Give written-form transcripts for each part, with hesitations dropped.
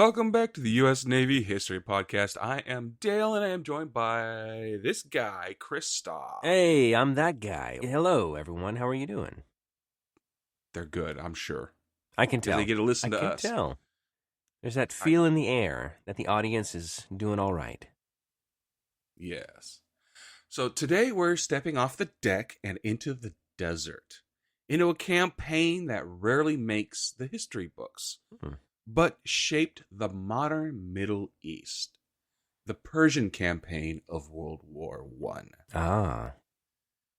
Welcome back to the U.S. Navy History Podcast. I am Dale, and I am joined by this guy, Christoph. Hey, I'm that guy. Hello, everyone. How are you doing? They're good, I'm sure. I can tell. They get to listen to I can us. tell. There's that feel in the air that the audience is doing all right. Yes. So today we're stepping off the deck and into the desert, into a campaign that rarely makes the history books, but shaped the modern Middle East, the Persian campaign of World War I.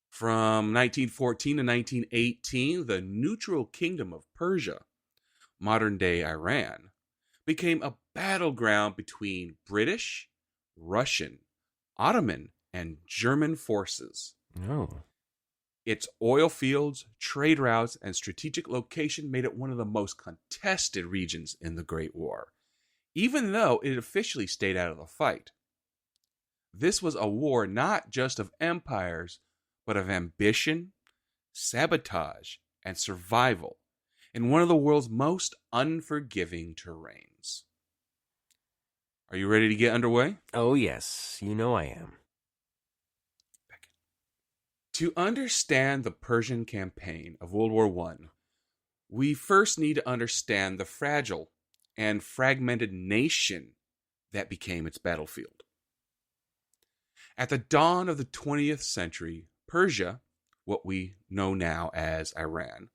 From 1914 to 1918, the neutral kingdom of Persia, modern-day Iran, became a battleground between British, Russian, Ottoman, and German forces. Its oil fields, trade routes, and strategic location made it one of the most contested regions in the Great War, even though it officially stayed out of the fight. This was a war not just of empires, but of ambition, sabotage, and survival in one of the world's most unforgiving terrains. Are you ready to get underway? Oh, yes. You know I am. To understand the Persian campaign of World War I, we first need to understand the fragile and fragmented nation that became its battlefield. At the dawn of the 20th century, Persia, what we know now as Iran,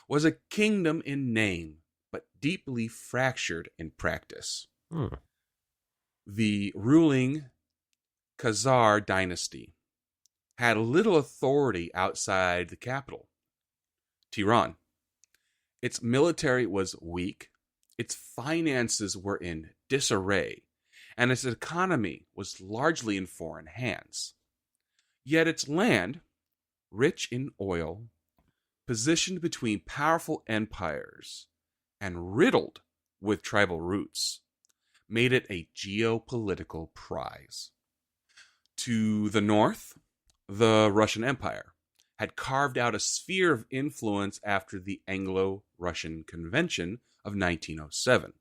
was a kingdom in name, but deeply fractured in practice. The ruling Khazar dynasty had little authority outside the capital, Tehran. Its military was weak, its finances were in disarray, and its economy was largely in foreign hands. Yet its land, rich in oil, positioned between powerful empires, and riddled with tribal roots, made it a geopolitical prize. To the north, the Russian Empire had carved out a sphere of influence after the Anglo-Russian Convention of 1907,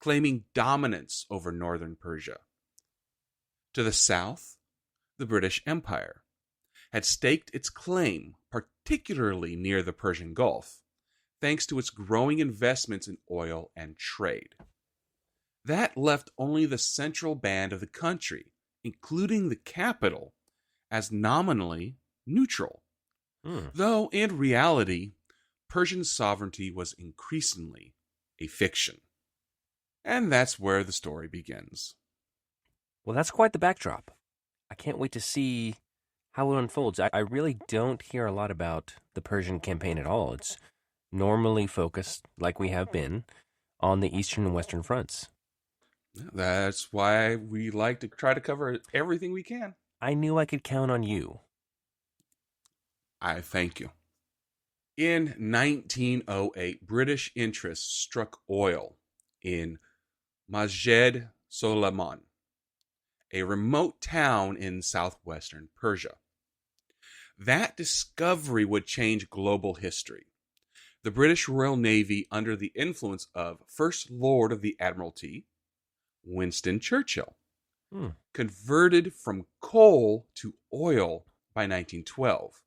claiming dominance over northern Persia. To the south, the British Empire had staked its claim, particularly near the Persian Gulf, thanks to its growing investments in oil and trade. That left only the central band of the country, including the capital, as nominally neutral. Though in reality, Persian sovereignty was increasingly a fiction. And that's where the story begins. Well, that's quite the backdrop. I can't wait to see how it unfolds. I really don't hear a lot about the Persian campaign at all. It's normally focused, like we have been, on the eastern and western fronts. That's why we like to try to cover everything we can. I knew I could count on you. I thank you. In 1908, British interests struck oil in Masjed Soliman, a remote town in southwestern Persia. That discovery would change global history. The British Royal Navy, under the influence of First Lord of the Admiralty, Winston Churchill, converted from coal to oil by 1912,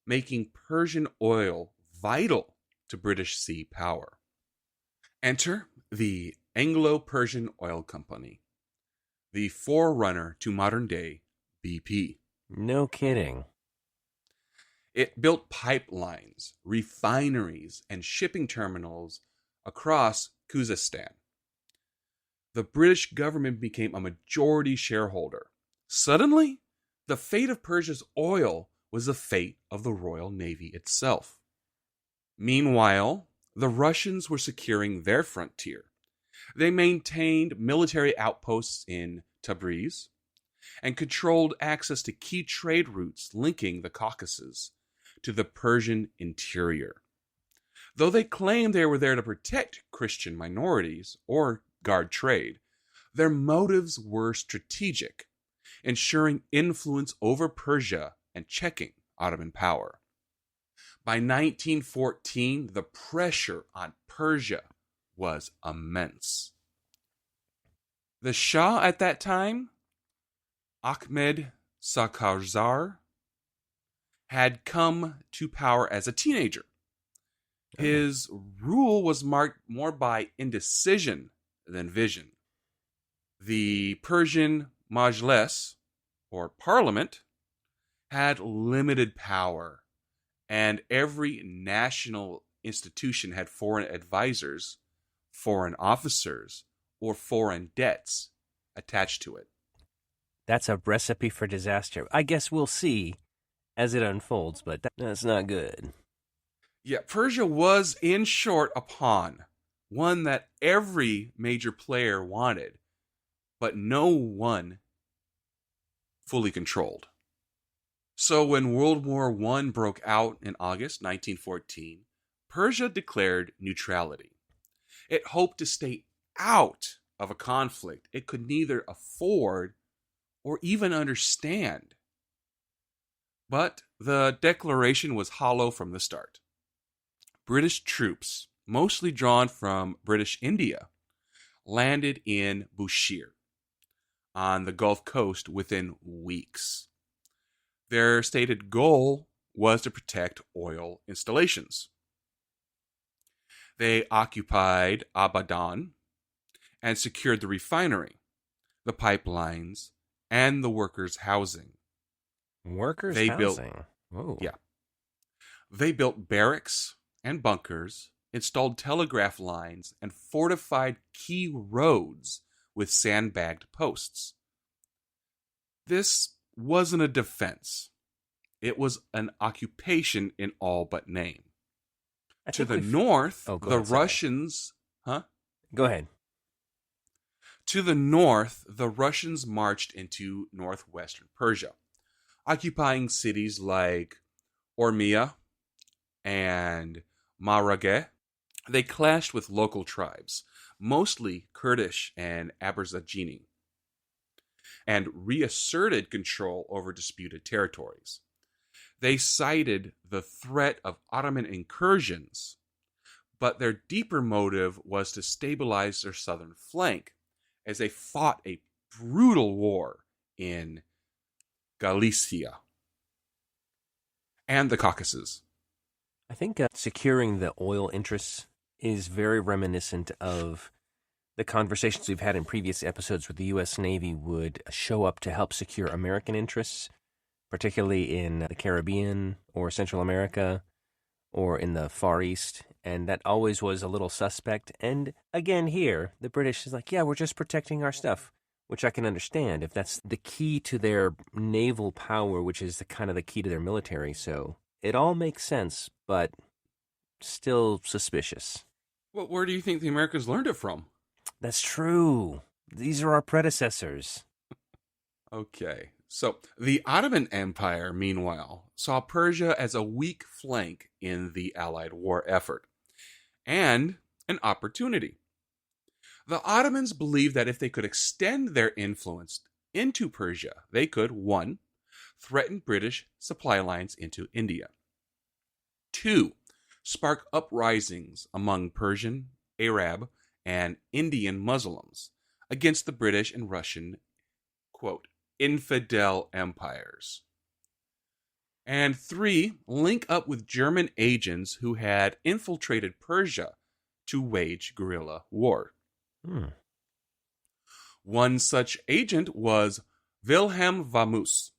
making Persian oil vital to British sea power. Enter the Anglo-Persian Oil Company, the forerunner to modern-day BP. No kidding. It built pipelines, refineries, and shipping terminals across Khuzestan. The British government became a majority shareholder. Suddenly, the fate of Persia's oil was the fate of the Royal Navy itself. Meanwhile, the Russians were securing their frontier. They maintained military outposts in Tabriz and controlled access to key trade routes linking the Caucasus to the Persian interior. Though they claimed they were there to protect Christian minorities or guard trade, their motives were strategic, ensuring influence over Persia and checking Ottoman power. By 1914, the pressure on Persia was immense. The Shah at that time, Ahmed Sakarzar, had come to power as a teenager. Oh. His rule was marked more by indecision than vision. The Persian Majlis, or parliament, had limited power, and every national institution had foreign advisors, foreign officers, or foreign debts attached to it. That's a recipe for disaster. I guess we'll see as it unfolds, but that's not good. Yeah, Persia was, in short, a pawn, one that every major player wanted, but no one fully controlled. So when World War I broke out in August 1914, Persia declared neutrality. It hoped to stay out of a conflict it could neither afford or even understand. But the declaration was hollow from the start. British troops, mostly drawn from British India, landed in Bushehr on the Gulf Coast within weeks. Their stated goal was to protect oil installations. They occupied Abadan and secured the refinery, the pipelines, and the workers' housing. Workers' They built, housing. Whoa. yeah, they built barracks and bunkers, installed telegraph lines, and fortified key roads with sandbagged posts. This wasn't a defense. It was an occupation in all but name. I To think the we've. north, Oh, go the ahead. Sorry. Russians, huh? Go ahead. To the north, the Russians marched into northwestern Persia, occupying cities like Ormia and Marageh. They clashed with local tribes, mostly Kurdish and Azerbaijan, and reasserted control over disputed territories. They cited the threat of Ottoman incursions, but their deeper motive was to stabilize their southern flank as they fought a brutal war in Galicia and the Caucasus. I think securing the oil interests is very reminiscent of the conversations we've had in previous episodes where the U.S. Navy would show up to help secure American interests, particularly in the Caribbean or Central America or in the Far East. And that always was a little suspect. And again, here, the British is like, yeah, we're just protecting our stuff, which I can understand if that's the key to their naval power, which is the kind of the key to their military. So it all makes sense, but still suspicious. Well, where do you think the Americans learned it from? That's true. These are our predecessors. Okay, so the Ottoman Empire, meanwhile, saw Persia as a weak flank in the Allied war effort and an opportunity. The Ottomans believed that if they could extend their influence into Persia, they could, 1, threaten British supply lines into India, 2, spark uprisings among Persian, Arab, and Indian Muslims against the British and Russian, quote, infidel empires. And 3, link up with German agents who had infiltrated Persia to wage guerrilla war. One such agent was Wilhelm Vamus,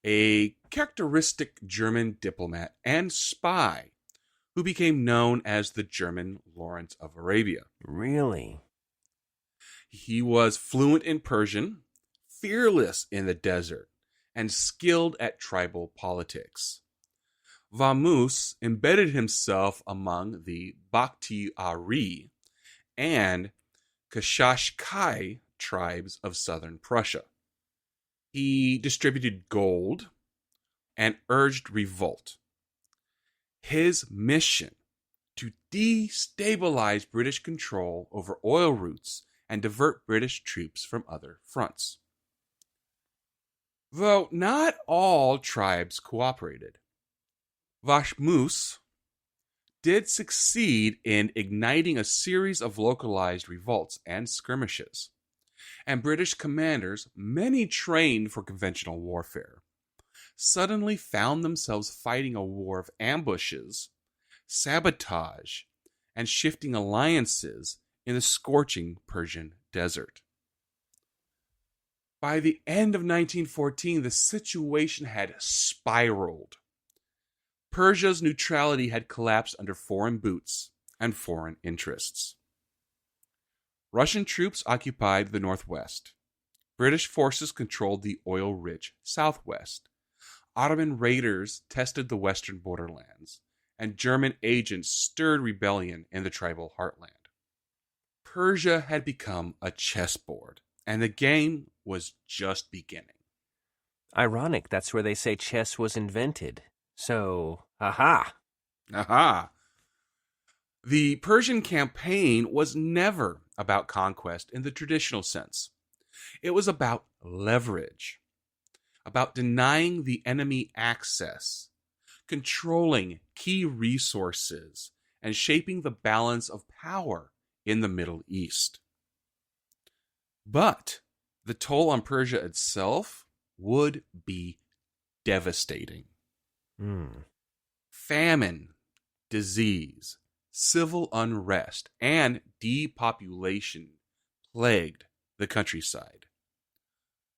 a characteristic German diplomat and spy who became known as the German Lawrence of Arabia. Really? He was fluent in Persian, fearless in the desert, and skilled at tribal politics. Vamus embedded himself among the Bakhtiari and Kashashkai tribes of southern Prussia. He distributed gold and urged revolt. His mission to destabilize British control over oil routes and divert British troops from other fronts. Though not all tribes cooperated, Vamus did succeed in igniting a series of localized revolts and skirmishes. and British commanders, many trained for conventional warfare, suddenly found themselves fighting a war of ambushes, sabotage, and shifting alliances in the scorching Persian desert. By the end of 1914, the situation had spiraled. Persia's neutrality had collapsed under foreign boots and foreign interests. Russian troops occupied the northwest. British forces controlled the oil-rich southwest. Ottoman raiders tested the western borderlands, and German agents stirred rebellion in the tribal heartland. Persia had become a chessboard, and the game was just beginning. Ironic, that's where they say chess was invented. So, aha! Aha! The Persian campaign was never about conquest in the traditional sense. It was about leverage, about denying the enemy access, controlling key resources, and shaping the balance of power in the Middle East. But the toll on Persia itself would be devastating. Famine, disease, civil unrest, and depopulation plagued the countryside.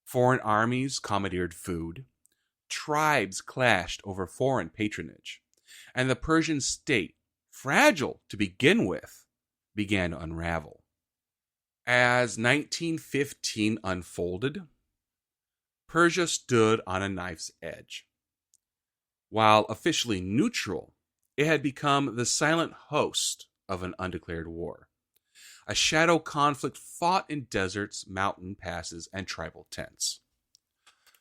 Foreign armies commandeered food, tribes clashed over foreign patronage, and the Persian state, fragile to begin with, began to unravel. As 1915 unfolded, Persia stood on a knife's edge. While officially neutral, it had become the silent host of an undeclared war, a shadow conflict fought in deserts, mountain passes, and tribal tents.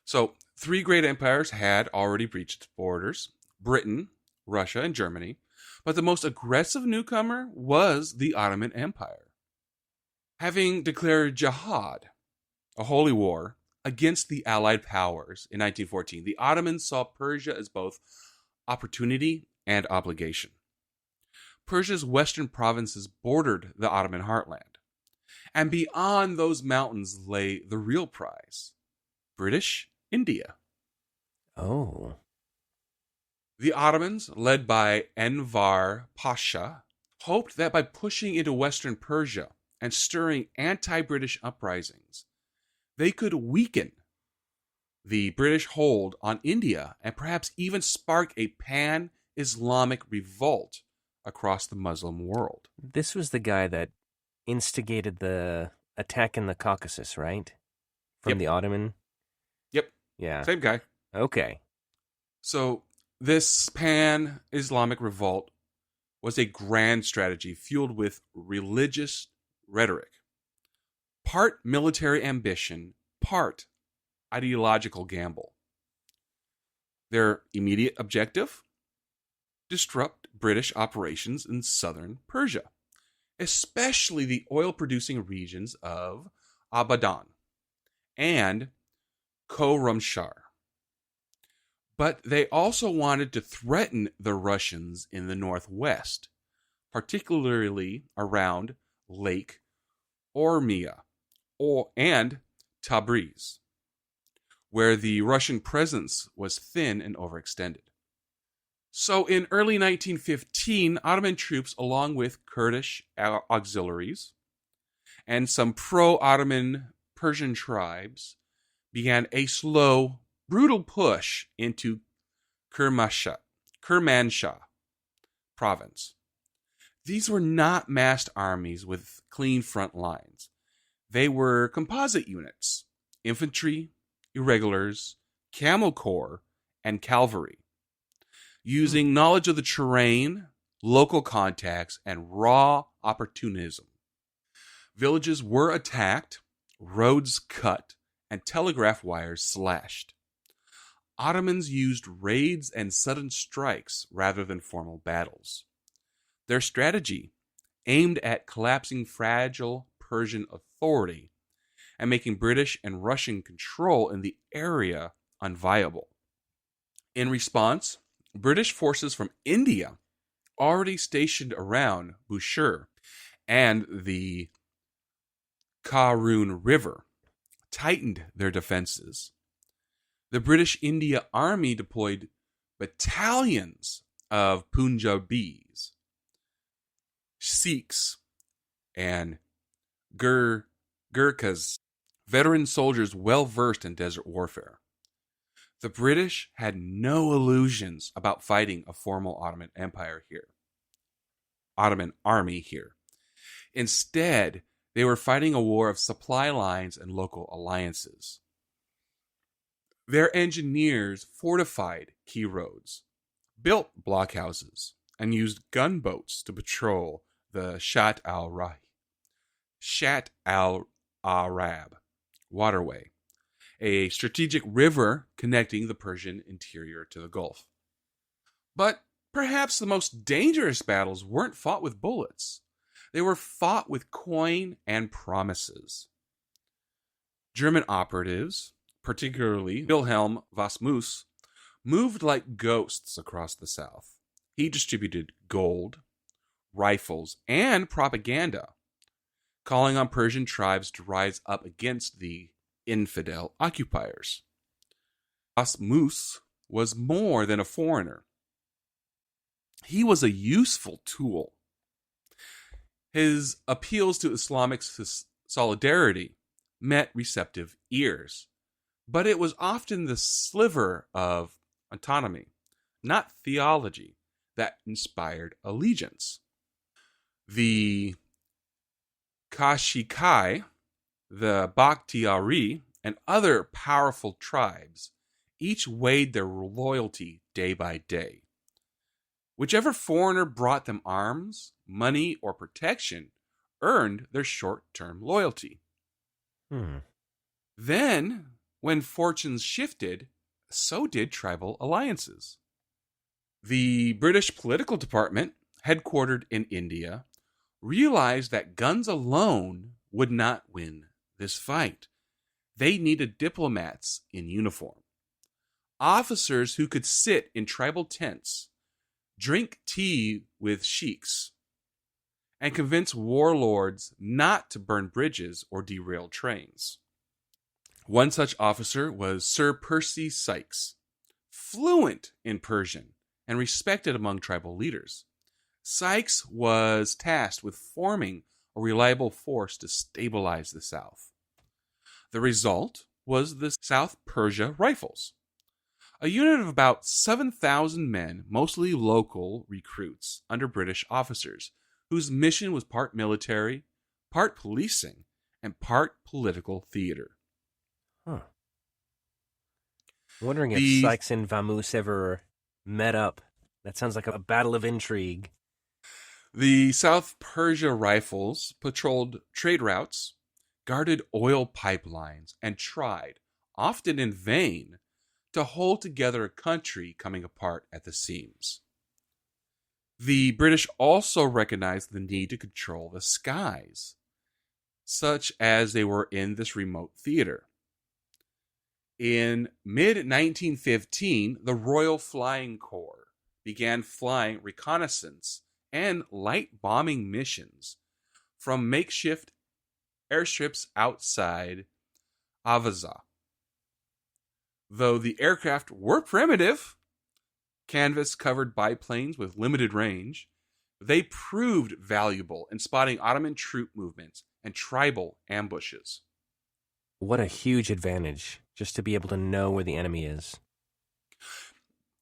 So, three great empires had already breached its borders: Britain, Russia, and Germany, but the most aggressive newcomer was the Ottoman Empire. Having declared jihad, a holy war, against the Allied powers in 1914, the Ottomans saw Persia as both opportunity and obligation. Persia's western provinces bordered the Ottoman heartland, and beyond those mountains lay the real prize: British India. Oh. The Ottomans, led by Enver Pasha, hoped that by pushing into western Persia and stirring anti-British uprisings, they could weaken the British hold on India and perhaps even spark a pan-Islamic revolt across the Muslim world. This was the guy that instigated the attack in the Caucasus, right? From Yep. the Ottoman? Yep, Yeah. same guy. Okay. So this pan-Islamic revolt was a grand strategy fueled with religious rhetoric, part military ambition, part ideological gamble. Their immediate objective? Disrupt British operations in southern Persia, especially the oil-producing regions of Abadan and Khorramshahr. But they also wanted to threaten the Russians in the northwest, particularly around Lake Urmia and Tabriz, where the Russian presence was thin and overextended. So in early 1915, Ottoman troops, along with Kurdish auxiliaries and some pro-Ottoman Persian tribes, began a slow, brutal push into Kermanshah province. These were not massed armies with clean front lines. They were composite units: infantry, irregulars, camel corps, and cavalry, using knowledge of the terrain, local contacts, and raw opportunism. Villages were attacked, roads cut, and telegraph wires slashed. Ottomans used raids and sudden strikes rather than formal battles. Their strategy aimed at collapsing fragile Persian authority and making British and Russian control in the area unviable. In response, British forces from India, already stationed around Bushire and the Karun River, tightened their defenses. The British India Army deployed battalions of Punjabis, Sikhs, and Gurkhas, veteran soldiers well versed in desert warfare. The British had no illusions about fighting a formal Ottoman army here. Instead, they were fighting a war of supply lines and local alliances. Their engineers fortified key roads, built blockhouses, and used gunboats to patrol the Shat al-Arab waterway, a strategic river connecting the Persian interior to the Gulf. But perhaps the most dangerous battles weren't fought with bullets. They were fought with coin and promises. German operatives, particularly Wilhelm Vasmus, moved like ghosts across the South. He distributed gold, rifles, and propaganda, calling on Persian tribes to rise up against the infidel occupiers. Vasmus was more than a foreigner. He was a useful tool. His appeals to Islamic solidarity met receptive ears, but it was often the sliver of autonomy, not theology, that inspired allegiance. The Kashikai, the Bakhtiari, and other powerful tribes each weighed their loyalty day by day. Whichever foreigner brought them arms, money, or protection earned their short-term loyalty. Then, when fortunes shifted, so did tribal alliances. The British political department, headquartered in India, realized that guns alone would not win this fight. They needed diplomats in uniform, officers who could sit in tribal tents, drink tea with sheiks, and convince warlords not to burn bridges or derail trains. One such officer was Sir Percy Sykes, fluent in Persian and respected among tribal leaders. Sykes was tasked with forming a reliable force to stabilize the South. The result was the South Persia Rifles, a unit of about 7,000 men, mostly local recruits under British officers, whose mission was part military, part policing, and part political theater. I'm wondering if Sykes and Vamoose ever met up. That sounds like a battle of intrigue. The South Persia Rifles patrolled trade routes, guarded oil pipelines, and tried, often in vain, to hold together a country coming apart at the seams. The British also recognized the need to control the skies, such as they were in this remote theater. In mid-1915, the Royal Flying Corps began flying reconnaissance and light bombing missions from makeshift airstrips outside Avaza. Though the aircraft were primitive, canvas-covered biplanes with limited range, they proved valuable in spotting Ottoman troop movements and tribal ambushes. What a huge advantage, just to be able to know where the enemy is.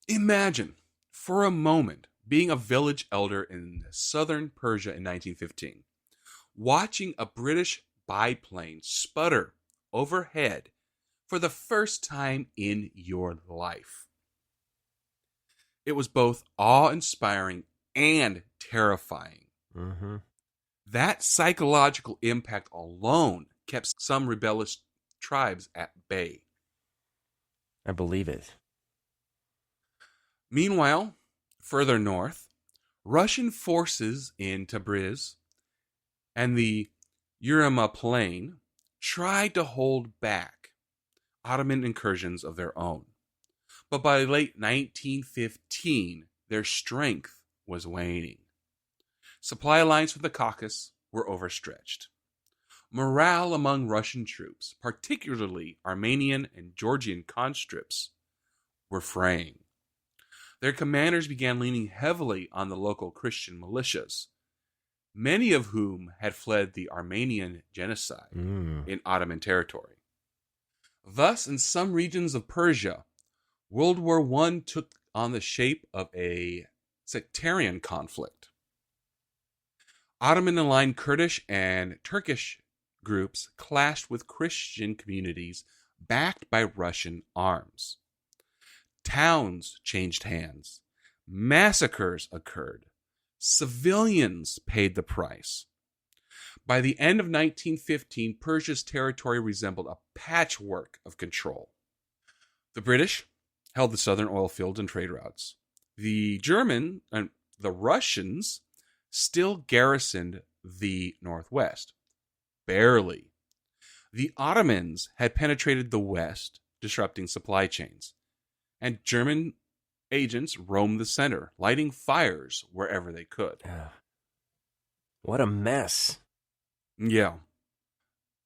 Imagine, for a moment, being a village elder in southern Persia in 1915, watching a British biplane sputter overhead for the first time in your life. It was both awe-inspiring and terrifying. Mm-hmm. That psychological impact alone kept some rebellious tribes at bay. I believe it. Meanwhile, further north, Russian forces in Tabriz and the Uruma Plain tried to hold back Ottoman incursions of their own. But by late 1915, their strength was waning. Supply lines from the Caucasus were overstretched. Morale among Russian troops, particularly Armenian and Georgian conscripts, were fraying. Their commanders began leaning heavily on the local Christian militias, many of whom had fled the Armenian genocide in Ottoman territory. Thus, in some regions of Persia, World War I took on the shape of a sectarian conflict. Ottoman-aligned Kurdish and Turkish groups clashed with Christian communities backed by Russian arms. Towns changed hands. Massacres occurred. Civilians paid the price. By the end of 1915, Persia's territory resembled a patchwork of control. The British held the southern oil fields and trade routes. The Russians still garrisoned the northwest. Barely. The Ottomans had penetrated the west, disrupting supply chains. And German agents roamed the center, lighting fires wherever they could. What a mess. Yeah.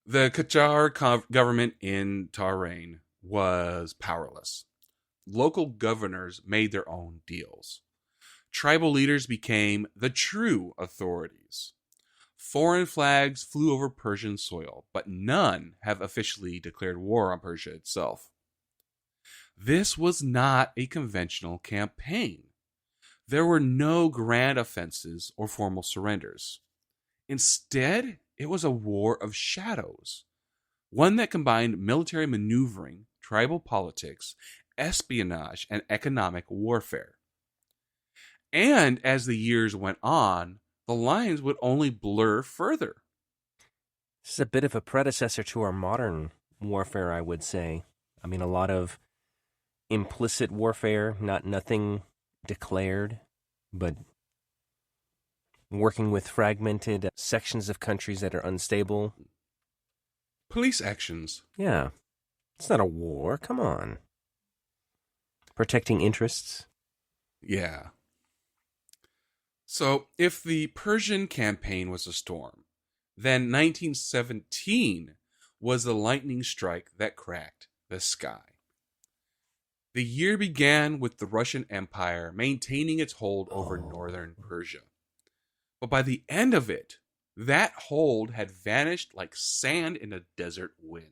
The Qajar government in Tehran was powerless. Local governors made their own deals. Tribal leaders became the true authorities. Foreign flags flew over Persian soil, but none have officially declared war on Persia itself. This was not a conventional campaign. There were no grand offenses or formal surrenders. Instead, it was a war of shadows, one that combined military maneuvering, tribal politics, espionage, and economic warfare. And as the years went on, the lines would only blur further. This is a bit of a predecessor to our modern warfare, I would say. I mean, a lot of implicit warfare, nothing declared, but working with fragmented sections of countries that are unstable. Police actions. Yeah. It's not a war. Come on. Protecting interests. Yeah. So, if the Persian campaign was a storm, then 1917 was the lightning strike that cracked the sky. The year began with the Russian Empire maintaining its hold over northern Persia. But by the end of it, that hold had vanished like sand in a desert wind.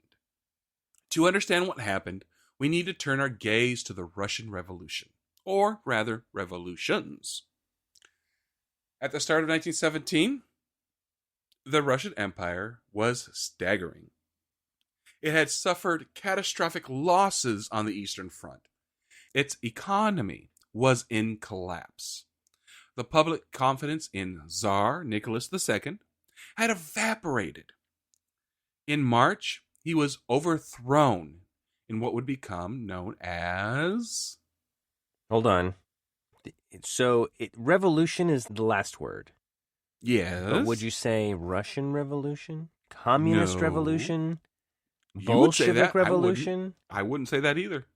To understand what happened, we need to turn our gaze to the Russian Revolution, or rather, revolutions. At the start of 1917, the Russian Empire was staggering. It had suffered catastrophic losses on the Eastern Front. Its economy was in collapse. The public confidence in Tsar Nicholas II had evaporated. In March, he was overthrown in what would become known as... Hold on. So, revolution is the last word. Yes. But would you say Russian Revolution? Communist No. Revolution? You would say Bolshevik that. Revolution? I wouldn't say that either.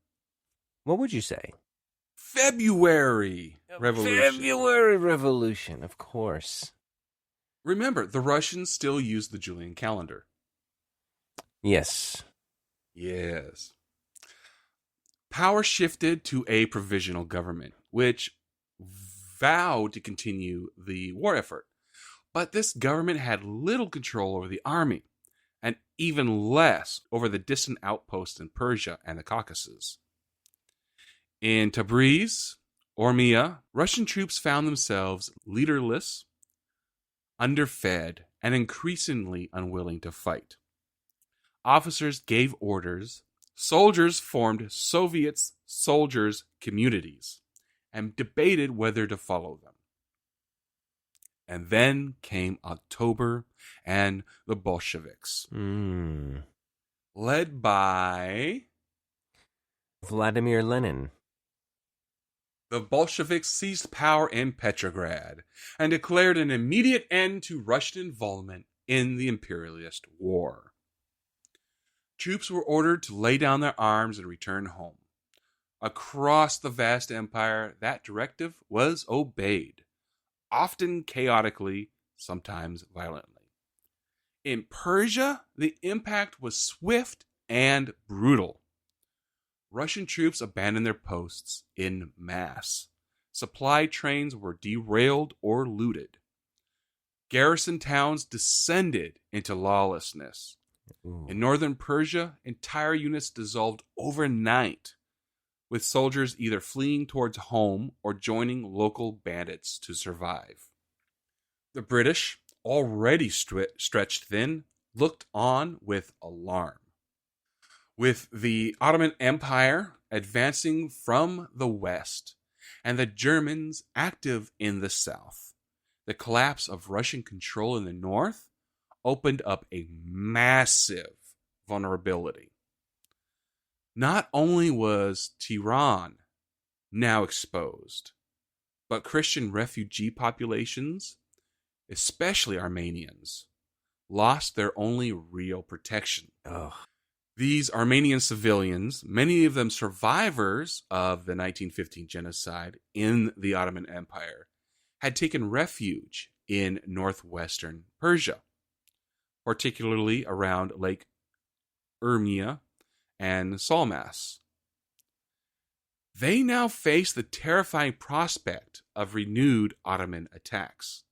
What would you say? February Revolution. February Revolution, of course. Remember, the Russians still use the Julian calendar. Yes. Yes. Power shifted to a provisional government, which vowed to continue the war effort. But this government had little control over the army, and even less over the distant outposts in Persia and the Caucasus. In Tabriz, Urmia, Russian troops found themselves leaderless, underfed, and increasingly unwilling to fight. Officers gave orders, soldiers formed Soviet soldiers' communities, and debated whether to follow them. And then came October and the Bolsheviks. Led by Vladimir Lenin. The Bolsheviks seized power in Petrograd and declared an immediate end to Russian involvement in the imperialist war. Troops were ordered to lay down their arms and return home. Across the vast empire, that directive was obeyed, often chaotically, sometimes violently. In Persia, the impact was swift and brutal. Russian troops abandoned their posts in mass. Supply trains were derailed or looted. Garrison towns descended into lawlessness. Ooh. In northern Persia, entire units dissolved overnight, with soldiers either fleeing towards home or joining local bandits to survive. The British, already stretched thin, looked on with alarm. With the Ottoman Empire advancing from the west and the Germans active in the south, the collapse of Russian control in the north opened up a massive vulnerability. Not only was Tehran now exposed, but Christian refugee populations, especially Armenians, lost their only real protection. Ugh. These Armenian civilians, many of them survivors of the 1915 genocide in the Ottoman Empire, had taken refuge in northwestern Persia, particularly around Lake Urmia and Salmas. They now face the terrifying prospect of renewed Ottoman attacks.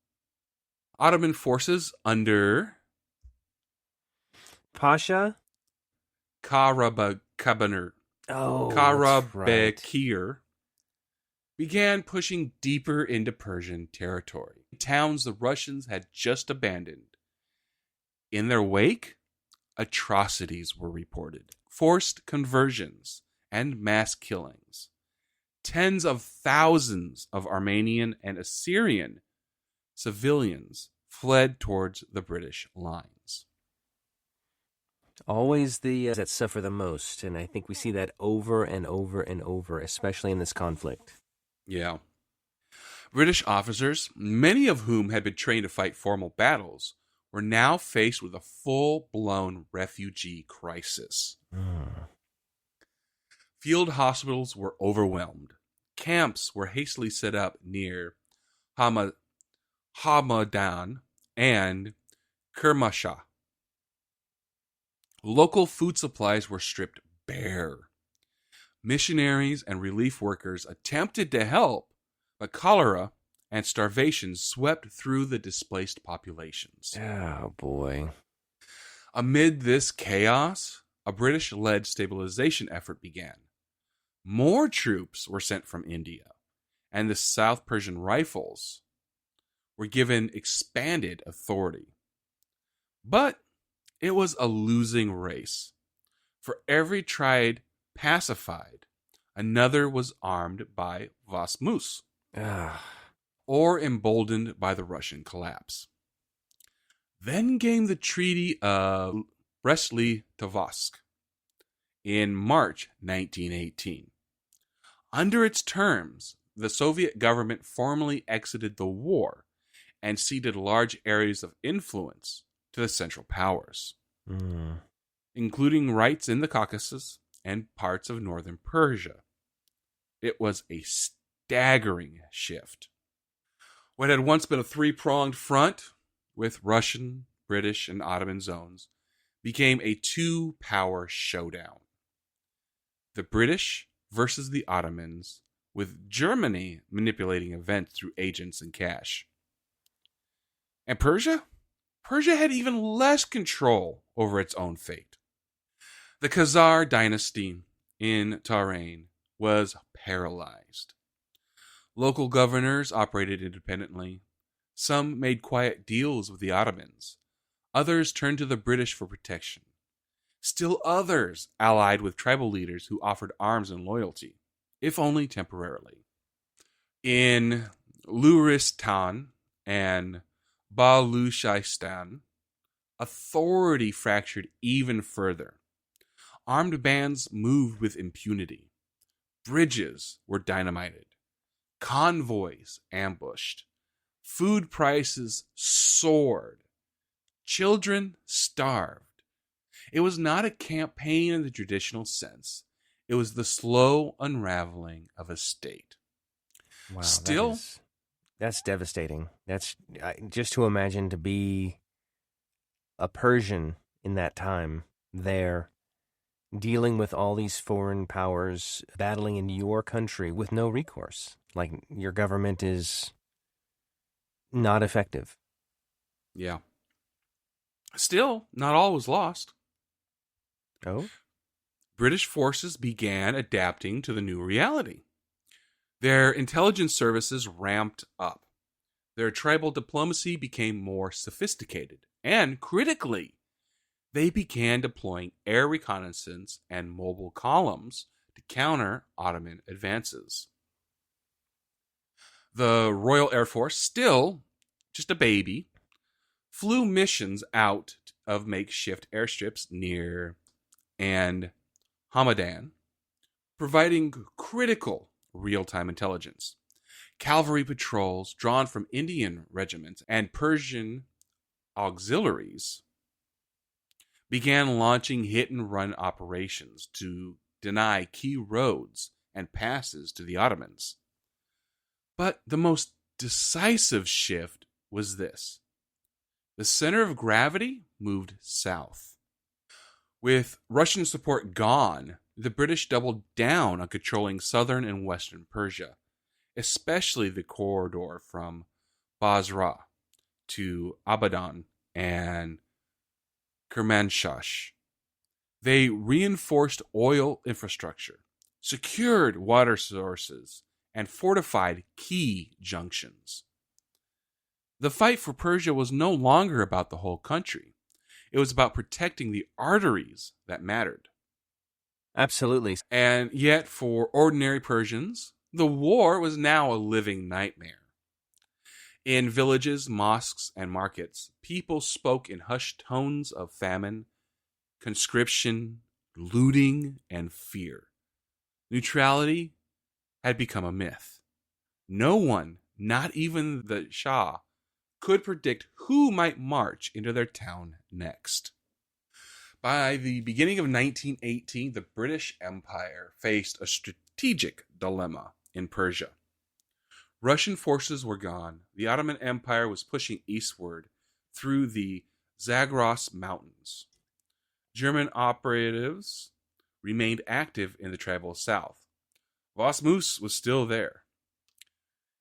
Ottoman forces under Pasha? Karabekir Oh, that's right. began pushing deeper into Persian territory. Towns the Russians had just abandoned. In their wake, atrocities were reported, forced conversions, and mass killings. Tens of thousands of Armenian and Assyrian civilians fled towards the British lines. Always the that suffer the most, and I think we see that over and over and over, especially in this conflict. Yeah. British officers, many of whom had been trained to fight formal battles, were now faced with a full-blown refugee crisis. Field hospitals were overwhelmed. Camps were hastily set up near Hamadan and Kermanshah. Local food supplies were stripped bare. Missionaries and relief workers attempted to help, but cholera and starvation swept through the displaced populations. Oh, boy. Amid this chaos, a British-led stabilization effort began. More troops were sent from India, and the South Persian Rifles were given expanded authority. But it was a losing race. For every tribe pacified, another was armed by Vasmus, or emboldened by the Russian collapse. Then came the Treaty of Brest-Litovsk in March 1918. Under its terms, the Soviet government formally exited the war and ceded large areas of influence to the Central Powers, including rights in the Caucasus and parts of northern Persia. It was a staggering shift. What had once been a three-pronged front with Russian, British, and Ottoman zones became a two-power showdown. The British versus the Ottomans, with Germany manipulating events through agents and cash. And Persia? Persia had even less control over its own fate. The Khazar dynasty in Tehran was paralyzed. Local governors operated independently. Some made quiet deals with the Ottomans. Others turned to the British for protection. Still others allied with tribal leaders who offered arms and loyalty, if only temporarily. In Luristan and Baluchistan, authority fractured even further. Armed bands moved with impunity. Bridges were dynamited. Convoys ambushed. Food prices soared. Children starved. It was not a campaign in the traditional sense. It was the slow unraveling of a state. Wow, Still, that's devastating. That's just to imagine to be a Persian in that time there dealing with all these foreign powers battling in your country with no recourse? Like, your government is not effective. Yeah. Still, not all was lost. Oh? British forces began adapting to the new reality. Their intelligence services ramped up. Their tribal diplomacy became more sophisticated. And critically, they began deploying air reconnaissance and mobile columns to counter Ottoman advances. The Royal Air Force, still just a baby, flew missions out of makeshift airstrips near and Hamadan, providing critical real-time intelligence. Cavalry patrols drawn from Indian regiments and Persian auxiliaries began launching hit-and-run operations to deny key roads and passes to the Ottomans. But the most decisive shift was this. The center of gravity moved south. With Russian support gone, the British doubled down on controlling southern and western Persia, especially the corridor from Basra to Abadan and Kermanshah. They reinforced oil infrastructure, secured water sources, and fortified key junctions. The fight for Persia was no longer about the whole country. It was about protecting the arteries that mattered. Absolutely. And yet, for ordinary Persians, the war was now a living nightmare. In villages, mosques, and markets, people spoke in hushed tones of famine, conscription, looting, and fear. Neutrality had become a myth. No one, not even the Shah, could predict who might march into their town next. By the beginning of 1918, the British Empire faced a strategic dilemma in Persia. Russian forces were gone. The Ottoman Empire was pushing eastward through the Zagros Mountains. German operatives remained active in the tribal south. Vosmus was still there.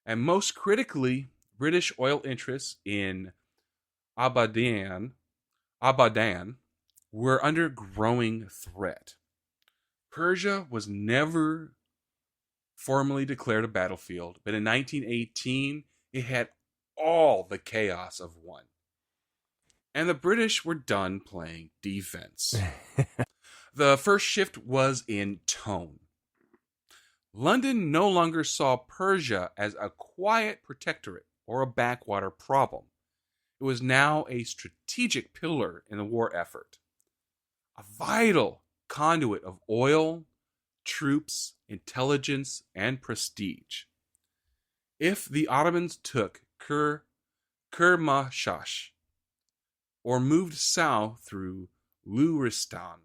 And most critically, British oil interests in Abadan were under growing threat. Persia was never formally declared a battlefield, but in 1918, it had all the chaos of one. And the British were done playing defense. The first shift was in tone. London no longer saw Persia as a quiet protectorate or a backwater problem. It was now a strategic pillar in the war effort, a vital conduit of oil, troops, intelligence, and prestige. If the Ottomans took Kermanshah or moved south through Luristan,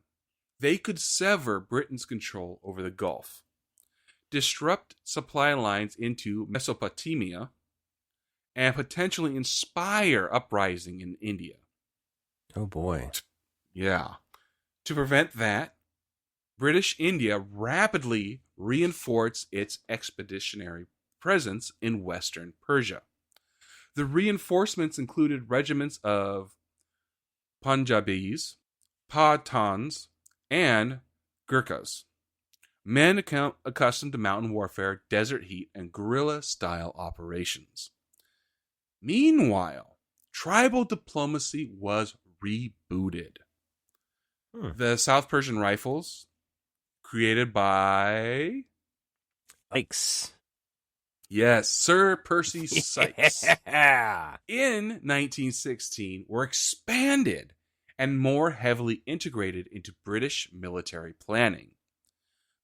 they could sever Britain's control over the Gulf, disrupt supply lines into Mesopotamia, and potentially inspire uprising in India. Oh boy. Yeah. To prevent that, British India rapidly reinforced its expeditionary presence in western Persia. The reinforcements included regiments of Punjabis, Pathans, and Gurkhas, men accustomed to mountain warfare, desert heat, and guerrilla-style operations. Meanwhile, tribal diplomacy was rebooted. The South Persian Rifles, created by... Sykes. Yes, Sir Percy Sykes. Yeah. In 1916, were expanded and more heavily integrated into British military planning.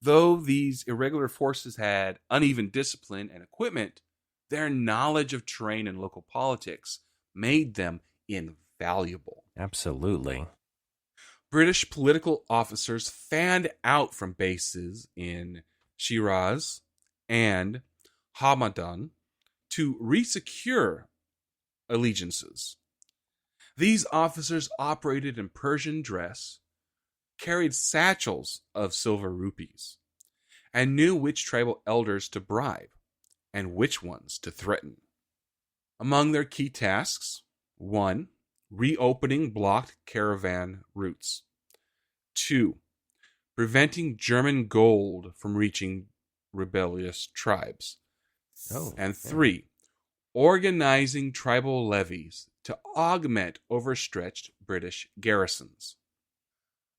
Though these irregular forces had uneven discipline and equipment, their knowledge of terrain and local politics made them invaluable. Absolutely. British political officers fanned out from bases in Shiraz and Hamadan to resecure allegiances. These officers operated in Persian dress, carried satchels of silver rupees, and knew which tribal elders to bribe and which ones to threaten. Among their key tasks, 1. Reopening blocked caravan routes. 2. Preventing German gold from reaching rebellious tribes. And 3. Organizing tribal levies to augment overstretched British garrisons.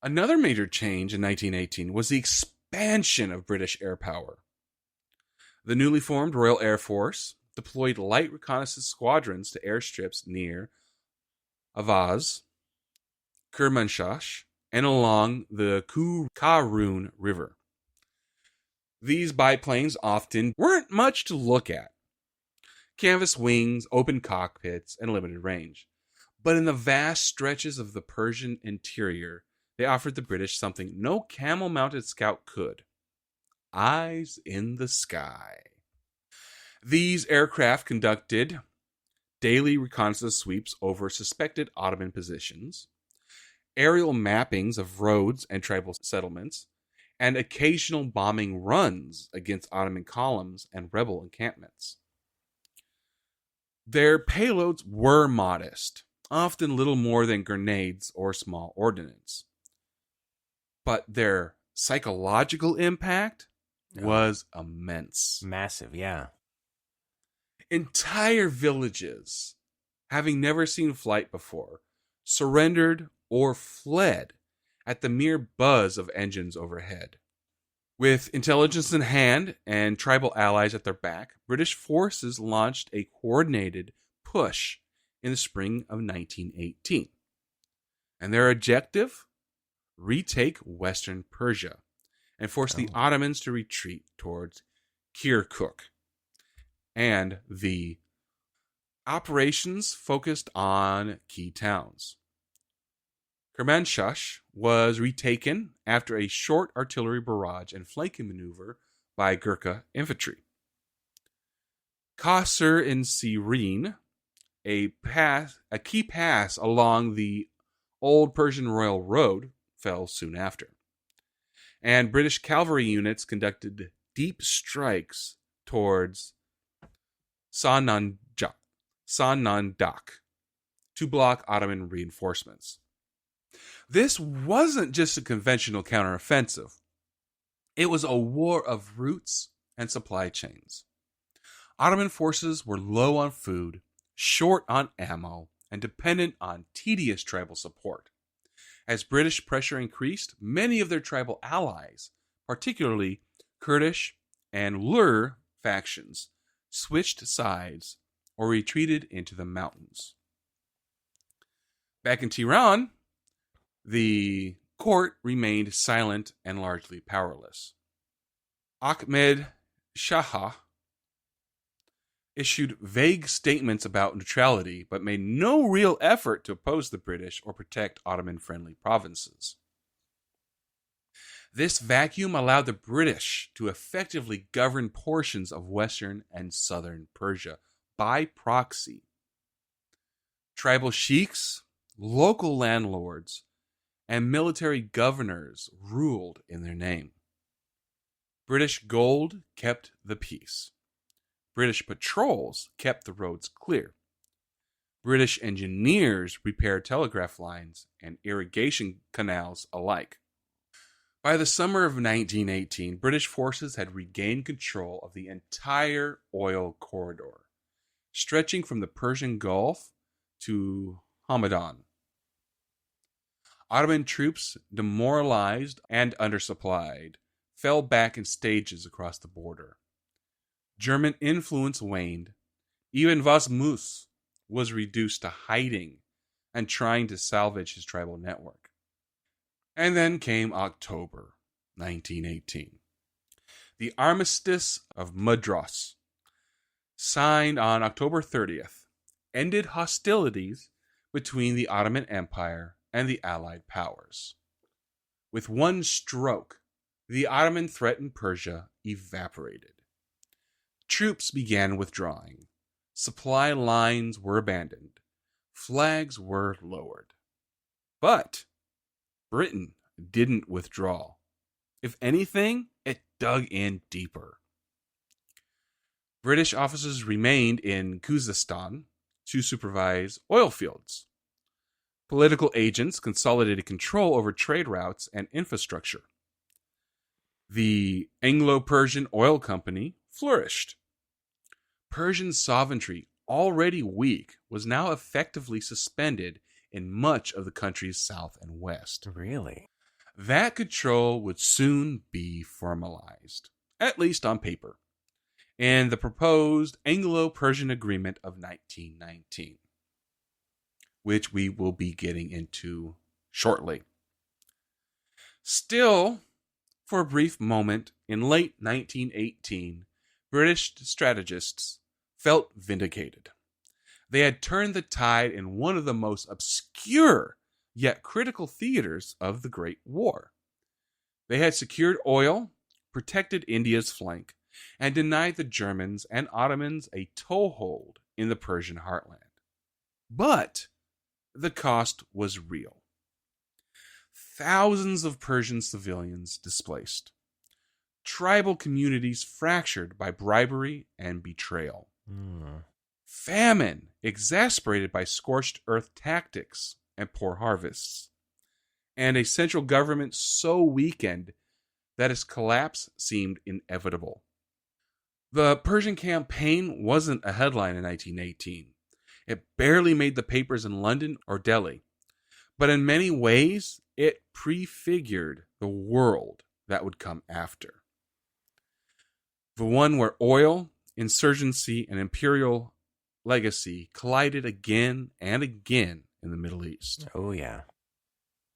Another major change in 1918 was the expansion of British air power. The newly formed Royal Air Force deployed light reconnaissance squadrons to airstrips near Avaz, Kermanshah, and along the Karun River. These biplanes often weren't much to look at. Canvas wings, open cockpits, and limited range. But in the vast stretches of the Persian interior, they offered the British something no camel-mounted scout could: eyes in the sky. These aircraft conducted daily reconnaissance sweeps over suspected Ottoman positions, aerial mappings of roads and tribal settlements, and occasional bombing runs against Ottoman columns and rebel encampments. Their payloads were modest, often little more than grenades or small ordnance. But their psychological impact was immense. Massive, yeah. Entire villages, having never seen flight before, surrendered or fled at the mere buzz of engines overhead. With intelligence in hand and tribal allies at their back, British forces launched a coordinated push in the spring of 1918. And their objective? Retake Western Persia and force the Ottomans to retreat towards Kirkuk. And the operations focused on key towns. Kermanshah was retaken after a short artillery barrage and flanking maneuver by Gurkha infantry. Qasr in Sirene, a key pass along the old Persian Royal Road, fell soon after. And British cavalry units conducted deep strikes towards Sanandak to block Ottoman reinforcements. This wasn't just a conventional counteroffensive. It was a war of routes and supply chains. Ottoman forces were low on food, short on ammo, and dependent on tedious tribal support. As British pressure increased, many of their tribal allies, particularly Kurdish and Lur factions, switched sides or retreated into the mountains. Back in Tehran, the court remained silent and largely powerless. Ahmed Shah issued vague statements about neutrality, but made no real effort to oppose the British or protect Ottoman-friendly provinces. This vacuum allowed the British to effectively govern portions of western and southern Persia by proxy. Tribal sheiks, local landlords, and military governors ruled in their name. British gold kept the peace. British patrols kept the roads clear. British engineers repaired telegraph lines and irrigation canals alike. By the summer of 1918, British forces had regained control of the entire oil corridor, stretching from the Persian Gulf to Hamadan. Ottoman troops, demoralized and undersupplied, fell back in stages across the border. German influence waned. Even Vasmus was reduced to hiding and trying to salvage his tribal network. And then came October 1918. The Armistice of Mudros, signed on October 30th, ended hostilities between the Ottoman Empire and the Allied powers. With one stroke, the Ottoman threat in Persia evaporated. Troops began withdrawing. Supply lines were abandoned. flags were lowered. But Britain didn't withdraw. If anything, it dug in deeper. British officers remained in Khuzestan to supervise oil fields. Political agents consolidated control over trade routes and infrastructure. The Anglo-Persian Oil Company flourished. Persian sovereignty, already weak, was now effectively suspended in much of the country's south and west. Really? That control would soon be formalized, at least on paper, in the proposed Anglo-Persian Agreement of 1919, which we will be getting into shortly. Still, for a brief moment, in late 1918, British strategists felt vindicated. They had turned the tide in one of the most obscure yet critical theaters of the Great War. They had secured oil, protected India's flank, and denied the Germans and Ottomans a toehold in the Persian heartland. But the cost was real. Thousands of Persian civilians displaced. Tribal communities fractured by bribery and betrayal. Famine exasperated by scorched earth tactics and poor harvests. And a central government so weakened that its collapse seemed inevitable. The Persian campaign wasn't a headline in 1918. It barely made the papers in London or Delhi. But in many ways, it prefigured the world that would come after. The one where oil, insurgency, and imperial legacy collided again and again in the Middle East. Oh, yeah.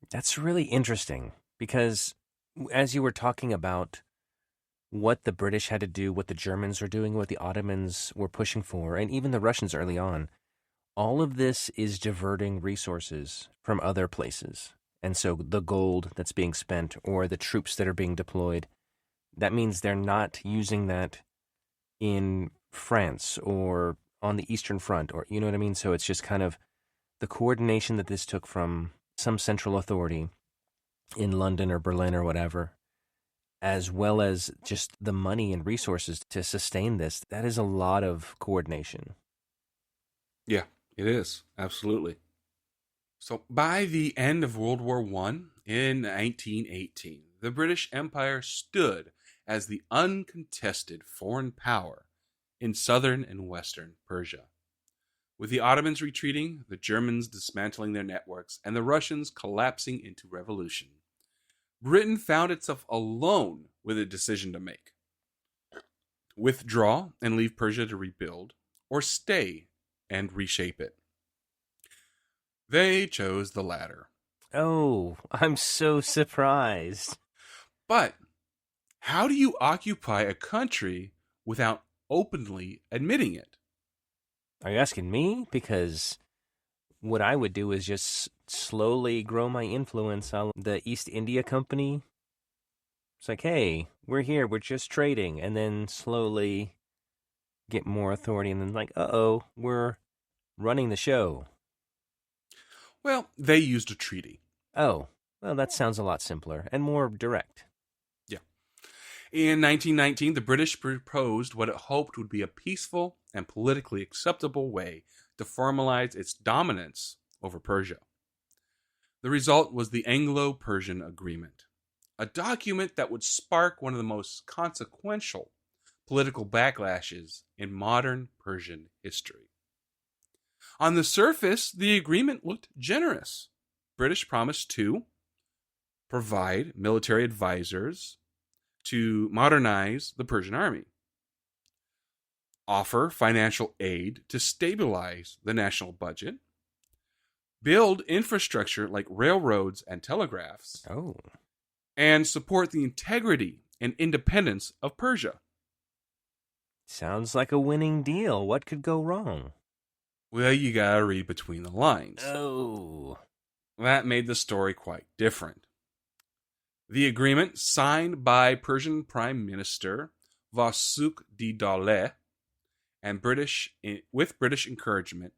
That's really interesting because as you were talking about what the British had to do, what the Germans were doing, what the Ottomans were pushing for, and even the Russians early on, all of this is diverting resources from other places. And so the gold that's being spent or the troops that are being deployed, that means they're not using that in France or on the Eastern Front, or you know what I mean? So it's just kind of the coordination that this took from some central authority in London or Berlin or whatever, as well as just the money and resources to sustain this. That is a lot of coordination. Yeah, it is. Absolutely. So by the end of World War I, in 1918, the British Empire stood as the uncontested foreign power in southern and western Persia. With the Ottomans retreating, the Germans dismantling their networks, and the Russians collapsing into revolution, Britain found itself alone with a decision to make. Withdraw and leave Persia to rebuild, or stay and reshape it. They chose the latter. Oh, I'm so surprised. But how do you occupy a country without openly admitting it? Are you asking me? Because what I would do is just slowly grow my influence on the East India Company. It's like, hey, we're here, we're just trading, and then slowly get more authority, and then like, uh-oh, we're running the show. Well, they used a treaty. Oh, well, that sounds a lot simpler and more direct. Yeah. In 1919, the British proposed what it hoped would be a peaceful and politically acceptable way to formalize its dominance over Persia. The result was the Anglo-Persian Agreement, a document that would spark one of the most consequential political backlashes in modern Persian history. On the surface, the agreement looked generous. British promised to provide military advisors to modernize the Persian army, offer financial aid to stabilize the national budget, build infrastructure like railroads and telegraphs, and support the integrity and independence of Persia. Sounds like a winning deal. What could go wrong? Well, you gotta read between the lines. Oh. That made the story quite different. The agreement, signed by Persian Prime Minister Vasuk-di-Dowleh and with British encouragement,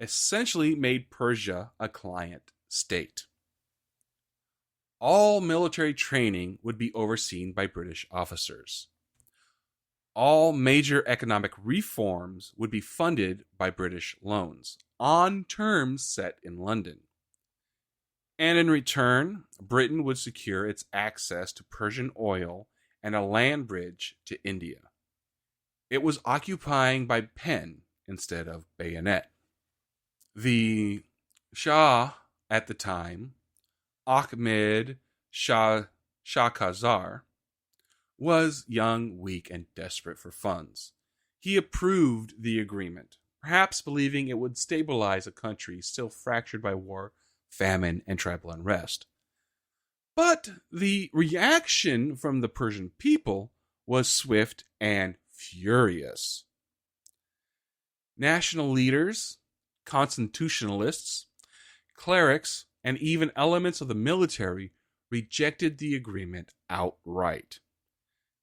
essentially made Persia a client state. All military training would be overseen by British officers. All major economic reforms would be funded by British loans on terms set in London. And in return, Britain would secure its access to Persian oil and a land bridge to India. It was occupying by pen instead of bayonet. The Shah at the time, Ahmed Shah Khazar, was young, weak, and desperate for funds. He approved the agreement, perhaps believing it would stabilize a country still fractured by war, famine, and tribal unrest. But the reaction from the Persian people was swift and furious. National leaders, constitutionalists, clerics, and even elements of the military rejected the agreement outright.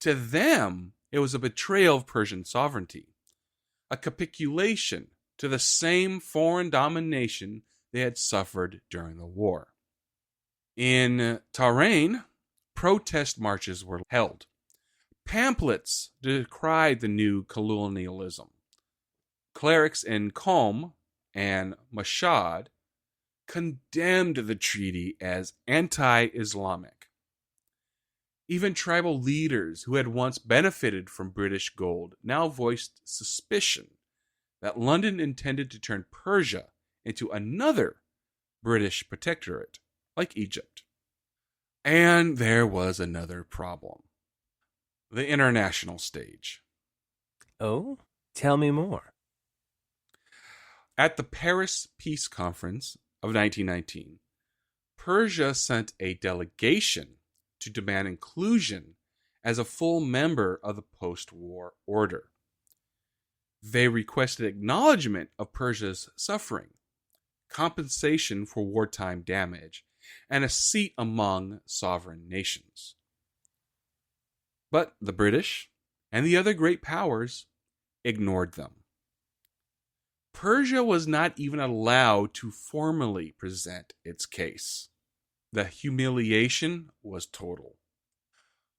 To them, it was a betrayal of Persian sovereignty, a capitulation to the same foreign domination they had suffered during the war. In Tehran, protest marches were held. Pamphlets decried the new colonialism. Clerics in Qom and Mashhad condemned the treaty as anti-Islamic. Even tribal leaders who had once benefited from British gold now voiced suspicion that London intended to turn Persia into another British protectorate, like Egypt. And there was another problem: the international stage. Oh, tell me more. At the Paris Peace Conference of 1919, Persia sent a delegation to demand inclusion as a full member of the post-war order. They requested acknowledgement of Persia's suffering, compensation for wartime damage, and a seat among sovereign nations. But the British and the other great powers ignored them. Persia was not even allowed to formally present its case. The humiliation was total.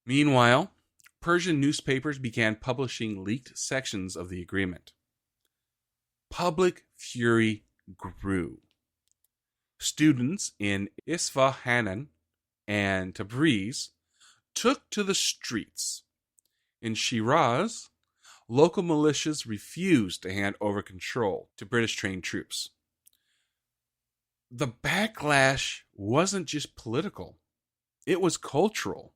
Meanwhile, Persian newspapers began publishing leaked sections of the agreement. Public fury grew. Students in Isfahan and Tabriz took to the streets. In Shiraz, local militias refused to hand over control to British-trained troops. The backlash wasn't just political, it was cultural.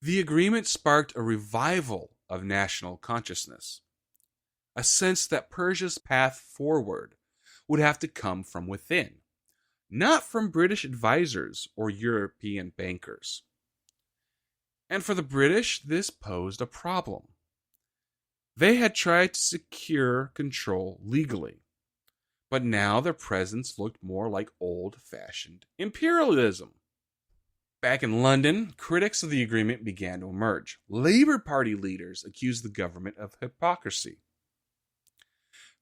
The agreement sparked a revival of national consciousness, a sense that Persia's path forward would have to come from within, not from British advisors or European bankers. And for the British, this posed a problem. They had tried to secure control legally, but now their presence looked more like old-fashioned imperialism. Back in London, critics of the agreement began to emerge. Labour Party leaders accused the government of hypocrisy,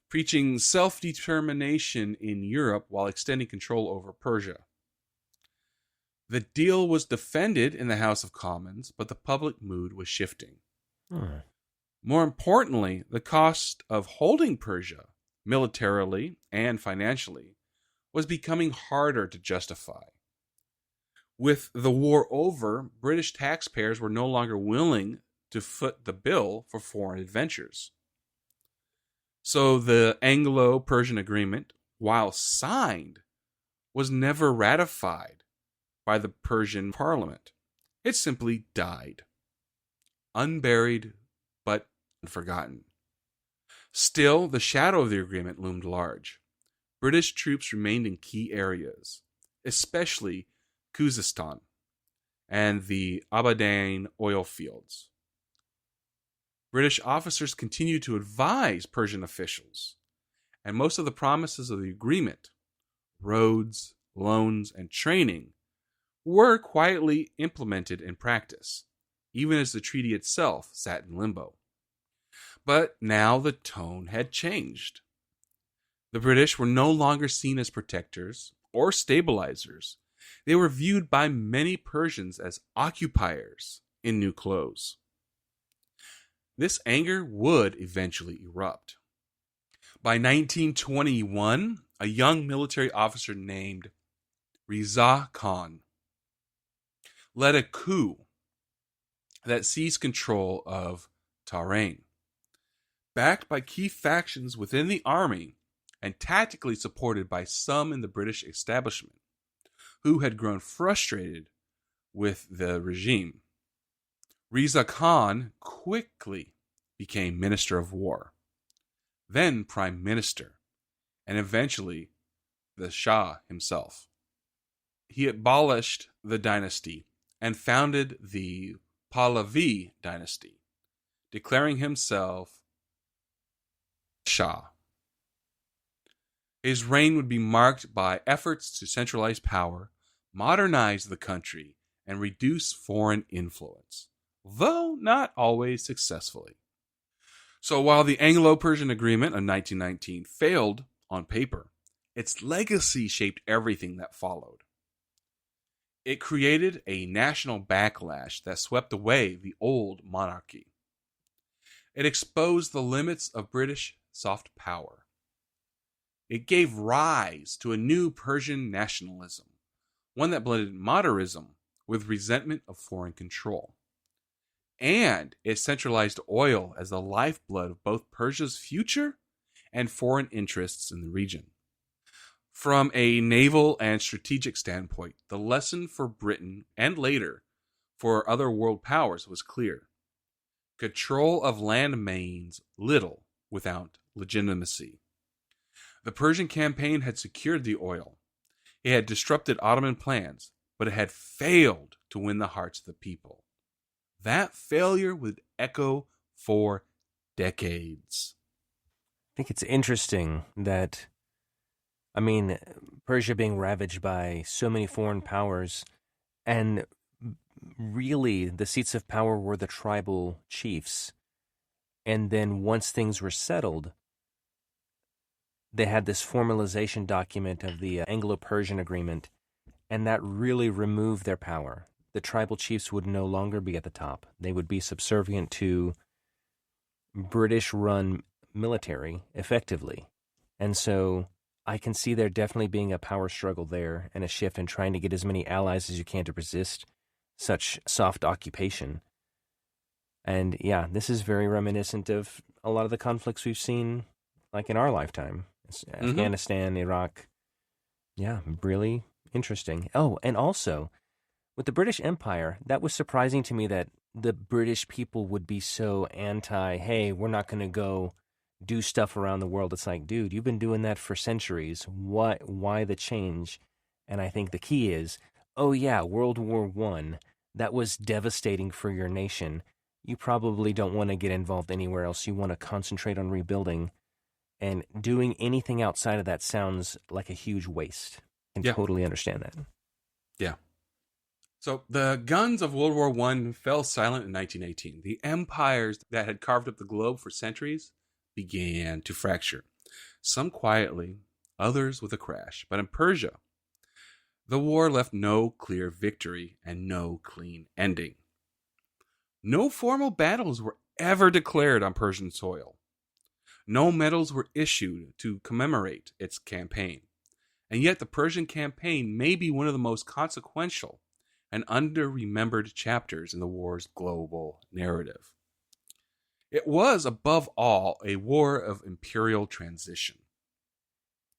preaching self-determination in Europe while extending control over Persia. The deal was defended in the House of Commons, but the public mood was shifting. More importantly, the cost of holding Persia, militarily and financially, was becoming harder to justify. With the war over, British taxpayers were no longer willing to foot the bill for foreign adventures. So the Anglo-Persian Agreement, while signed, was never ratified by the Persian parliament. It simply died, unburied but unforgotten. Still, the shadow of the agreement loomed large. British troops remained in key areas, especially Khuzestan and the Abadan oil fields. British officers continued to advise Persian officials, and most of the promises of the agreement, roads, loans, and training, were quietly implemented in practice, even as the treaty itself sat in limbo. But now the tone had changed. The British were no longer seen as protectors or stabilizers. They were viewed by many Persians as occupiers in new clothes. This anger would eventually erupt. By 1921, a young military officer named Reza Khan led a coup that seized control of Tehran. Backed by key factions within the army and tactically supported by some in the British establishment, who had grown frustrated with the regime, Reza Khan quickly became Minister of War, then Prime Minister, and eventually the Shah himself. He abolished the dynasty and founded the Pahlavi dynasty, declaring himself Shah. His reign would be marked by efforts to centralize power, modernize the country, and reduce foreign influence, though not always successfully. So while the Anglo-Persian Agreement of 1919 failed on paper, its legacy shaped everything that followed. It created a national backlash that swept away the old monarchy. It exposed the limits of British soft power. It gave rise to a new Persian nationalism, one that blended modernism with resentment of foreign control. And it centralized oil as the lifeblood of both Persia's future and foreign interests in the region. From a naval and strategic standpoint, the lesson for Britain and later for other world powers was clear. Control of land means little without legitimacy. The Persian campaign had secured the oil. It had disrupted Ottoman plans, but it had failed to win the hearts of the people. That failure would echo for decades. I think it's interesting that, Persia being ravaged by so many foreign powers, and really the seats of power were the tribal chiefs. And then once things were settled, they had this formalization document of the Anglo-Persian Agreement, and that really removed their power. The tribal chiefs would no longer be at the top. They would be subservient to British-run military, effectively. And so I can see there definitely being a power struggle there and a shift in trying to get as many allies as you can to resist such soft occupation. And yeah, this is very reminiscent of a lot of the conflicts we've seen, like in our lifetime. Afghanistan, Iraq. Yeah, really interesting. Oh, and also, with the British Empire, that was surprising to me that the British people would be so anti, hey, we're not going to go do stuff around the world. It's like, dude, you've been doing that for centuries. Why the change? And I think the key is, oh yeah, World War I, that was devastating for your nation. You probably don't want to get involved anywhere else. You want to concentrate on rebuilding. And doing anything outside of that sounds like a huge waste. I can totally understand that. Yeah. So the guns of World War I fell silent in 1918. The empires that had carved up the globe for centuries began to fracture. Some quietly, others with a crash. But in Persia, the war left no clear victory and no clean ending. No formal battles were ever declared on Persian soil. No medals were issued to commemorate its campaign. And yet the Persian campaign may be one of the most consequential and under-remembered chapters in the war's global narrative. It was, above all, a war of imperial transition.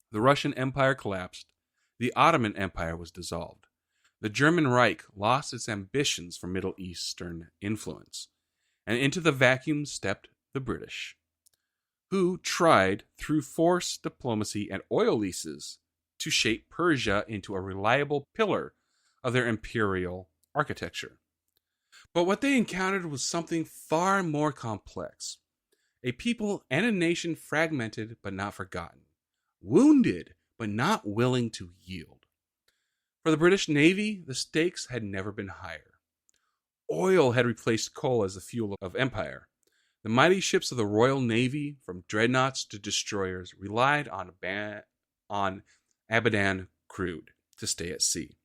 The Russian Empire collapsed. The Ottoman Empire was dissolved. The German Reich lost its ambitions for Middle Eastern influence. And into the vacuum stepped the British, who tried, through force, diplomacy, and oil leases, to shape Persia into a reliable pillar of their imperial architecture. But what they encountered was something far more complex. A people and a nation fragmented but not forgotten, wounded but not willing to yield. For the British Navy, the stakes had never been higher. Oil had replaced coal as the fuel of empire. The mighty ships of the Royal Navy, from dreadnoughts to destroyers, relied on Abadan crude to stay at sea.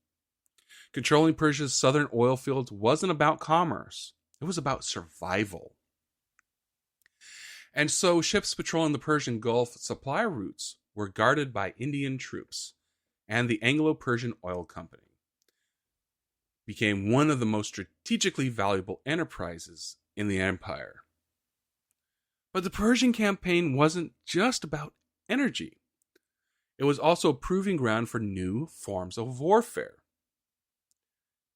Controlling Persia's southern oil fields wasn't about commerce. It was about survival. And so ships patrolling the Persian Gulf supply routes were guarded by Indian troops, and the Anglo-Persian Oil Company became one of the most strategically valuable enterprises in the empire. But the Persian campaign wasn't just about energy. It was also a proving ground for new forms of warfare.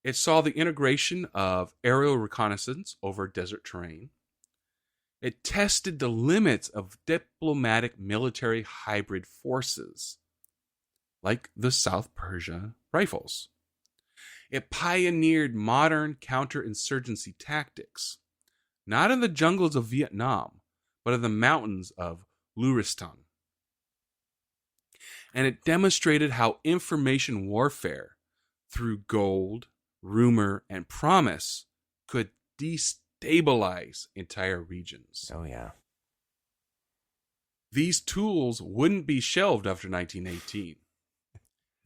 It saw the integration of aerial reconnaissance over desert terrain. It tested the limits of diplomatic military hybrid forces, like the South Persia Rifles. It pioneered modern counterinsurgency tactics, not in the jungles of Vietnam, but in the mountains of Luristan. And it demonstrated how information warfare, through gold, rumor, and promise, could destabilize entire regions. Oh, yeah. These tools wouldn't be shelved after 1918.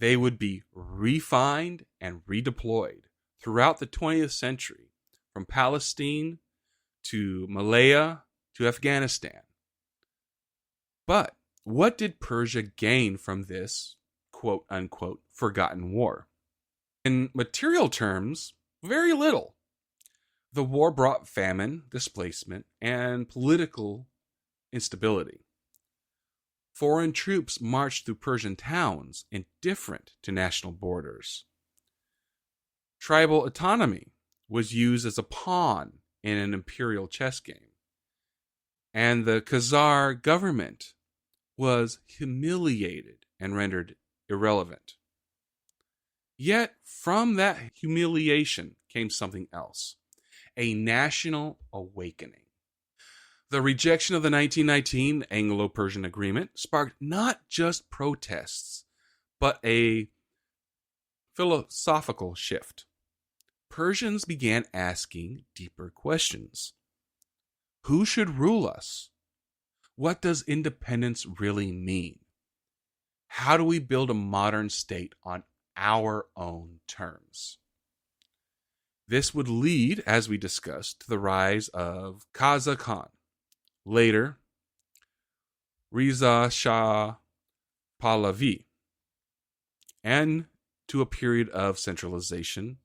They would be refined and redeployed throughout the 20th century, from Palestine to Malaya to Afghanistan. But what did Persia gain from this quote-unquote forgotten war? In material terms, very little. The war brought famine, displacement, and political instability. Foreign troops marched through Persian towns indifferent to national borders. Tribal autonomy was used as a pawn in an imperial chess game. And the Khazar government was humiliated and rendered irrelevant. Yet, from that humiliation came something else, a national awakening. The rejection of the 1919 Anglo-Persian Agreement sparked not just protests, but a philosophical shift. Persians began asking deeper questions. Who should rule us? What does independence really mean? How do we build a modern state on our own terms? This would lead, as we discussed, to the rise of Qaza Khan, later Reza Shah Pahlavi, and to a period of centralization,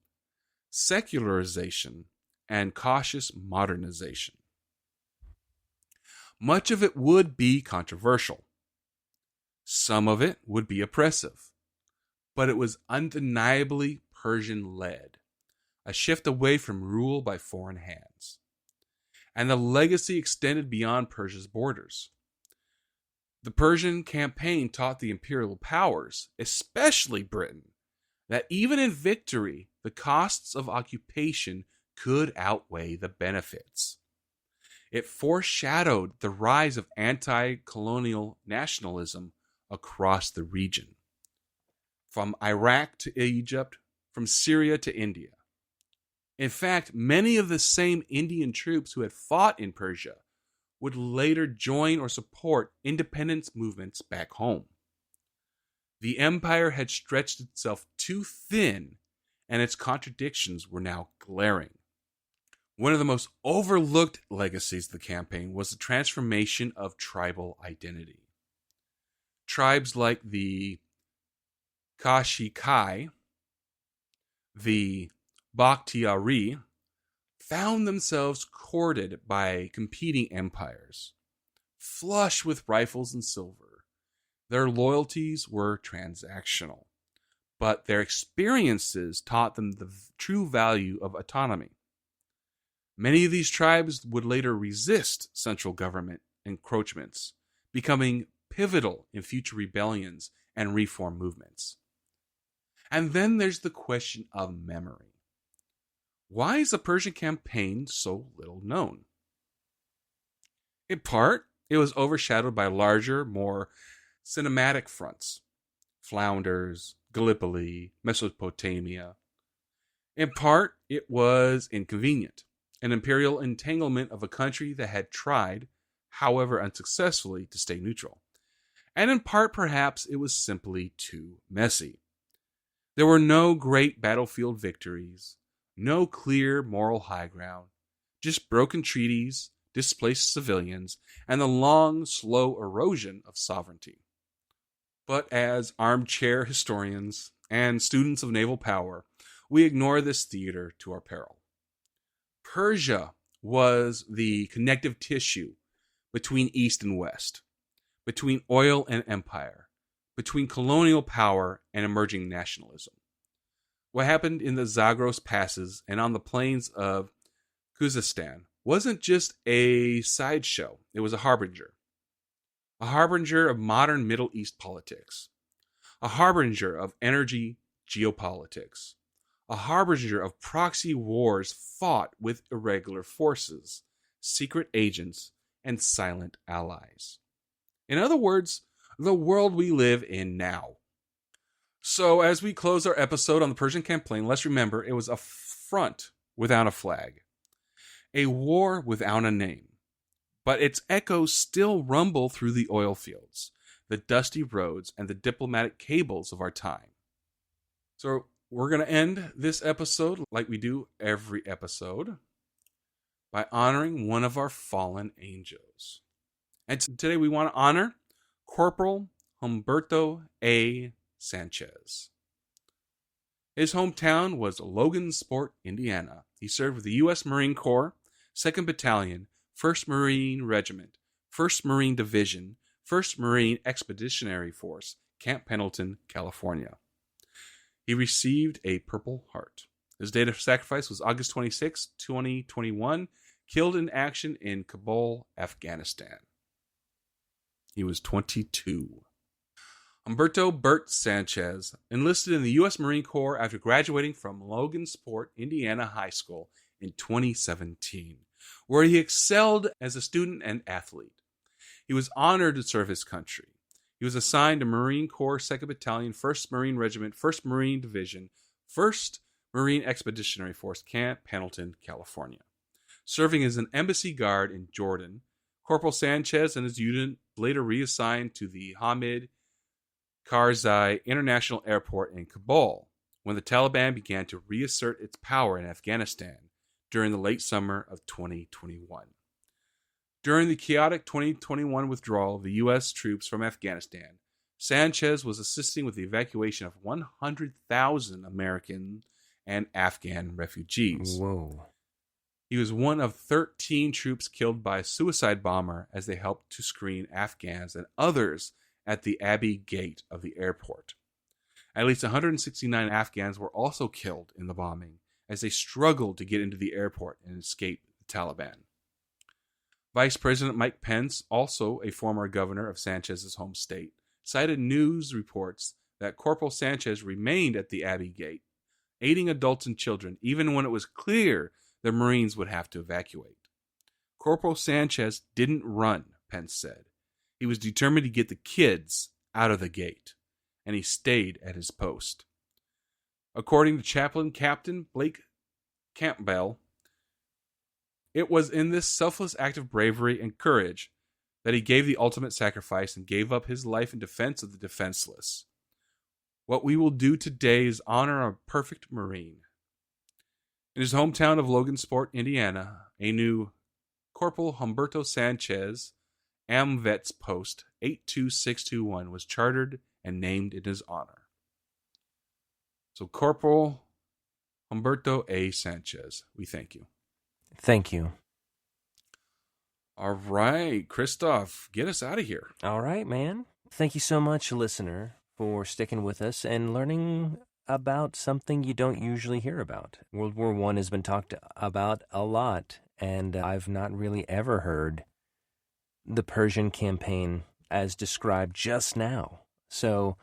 secularization, and cautious modernization. Much of it would be controversial. Some of it would be oppressive. But it was undeniably Persian-led, a shift away from rule by foreign hands. And the legacy extended beyond Persia's borders. The Persian campaign taught the imperial powers, especially Britain, that even in victory, the costs of occupation could outweigh the benefits. It foreshadowed the rise of anti-colonial nationalism across the region, from Iraq to Egypt, from Syria to India. In fact, many of the same Indian troops who had fought in Persia would later join or support independence movements back home. The empire had stretched itself too thin, and its contradictions were now glaring. One of the most overlooked legacies of the campaign was the transformation of tribal identity. Tribes like the Kashikai, the Bakhtiari, found themselves courted by competing empires. Flush with rifles and silver, their loyalties were transactional, but their experiences taught them the true value of autonomy. Many of these tribes would later resist central government encroachments, becoming pivotal in future rebellions and reform movements. And then there's the question of memory. Why is the Persian campaign so little known? In part, it was overshadowed by larger, more cinematic fronts. Flanders, Gallipoli, Mesopotamia. In part, it was inconvenient. an imperial entanglement of a country that had tried, however unsuccessfully, to stay neutral. And in part, perhaps, it was simply too messy. There were no great battlefield victories, no clear moral high ground, just broken treaties, displaced civilians, and the long, slow erosion of sovereignty. But as armchair historians and students of naval power, we ignore this theater to our peril. Persia was the connective tissue between East and West, between oil and empire, between colonial power and emerging nationalism. What happened in the Zagros passes and on the plains of Khuzestan wasn't just a sideshow, it was a harbinger of modern Middle East politics, a harbinger of energy geopolitics, a harbinger of proxy wars fought with irregular forces, secret agents, and silent allies. In other words, the world we live in now. So as we close our episode on the Persian campaign, let's remember it was a front without a flag, a war without a name, but its echoes still rumble through the oil fields, the dusty roads, and the diplomatic cables of our time. So we're going to end this episode like we do every episode by honoring one of our fallen angels. And today we want to honor Corporal Humberto A. Sanchez. His hometown was Logansport, Indiana. He served with the U.S. Marine Corps, 2nd Battalion, 1st Marine Regiment, 1st Marine Division, 1st Marine Expeditionary Force, Camp Pendleton, California. He received a Purple Heart. His date of sacrifice was August 26, 2021, killed in action in Kabul, Afghanistan. He was 22. Humberto Bert Sanchez enlisted in the U.S. Marine Corps after graduating from Logansport, Indiana High School in 2017, where he excelled as a student and athlete. He was honored to serve his country. He was assigned to Marine Corps 2nd Battalion, 1st Marine Regiment, 1st Marine Division, 1st Marine Expeditionary Force, Camp Pendleton, California. Serving as an embassy guard in Jordan, Corporal Sanchez and his unit later reassigned to the Hamid Karzai International Airport in Kabul when the Taliban began to reassert its power in Afghanistan during the late summer of 2021. During the chaotic 2021 withdrawal of the U.S. troops from Afghanistan, Sanchez was assisting with the evacuation of 100,000 American and Afghan refugees. Whoa. He was one of 13 troops killed by a suicide bomber as they helped to screen Afghans and others at the Abbey Gate of the airport. At least 169 Afghans were also killed in the bombing as they struggled to get into the airport and escape the Taliban. Vice President Mike Pence, also a former governor of Sanchez's home state, cited news reports that Corporal Sanchez remained at the Abbey Gate, aiding adults and children, even when it was clear the Marines would have to evacuate. Corporal Sanchez didn't run, Pence said. He was determined to get the kids out of the gate, and he stayed at his post. According to Chaplain Captain Blake Campbell, it was in this selfless act of bravery and courage that he gave the ultimate sacrifice and gave up his life in defense of the defenseless. What we will do today is honor a perfect Marine. In his hometown of Logansport, Indiana, a new Corporal Humberto Sanchez AMVETS Post 82621 was chartered and named in his honor. So Corporal Humberto A. Sanchez, we thank you. Thank you. All right, Christoph, get us out of here. All right, man. Thank you so much, listener, for sticking with us and learning about something you don't usually hear about. World War I has been talked about a lot, and I've not really ever heard the Persian campaign as described just now. So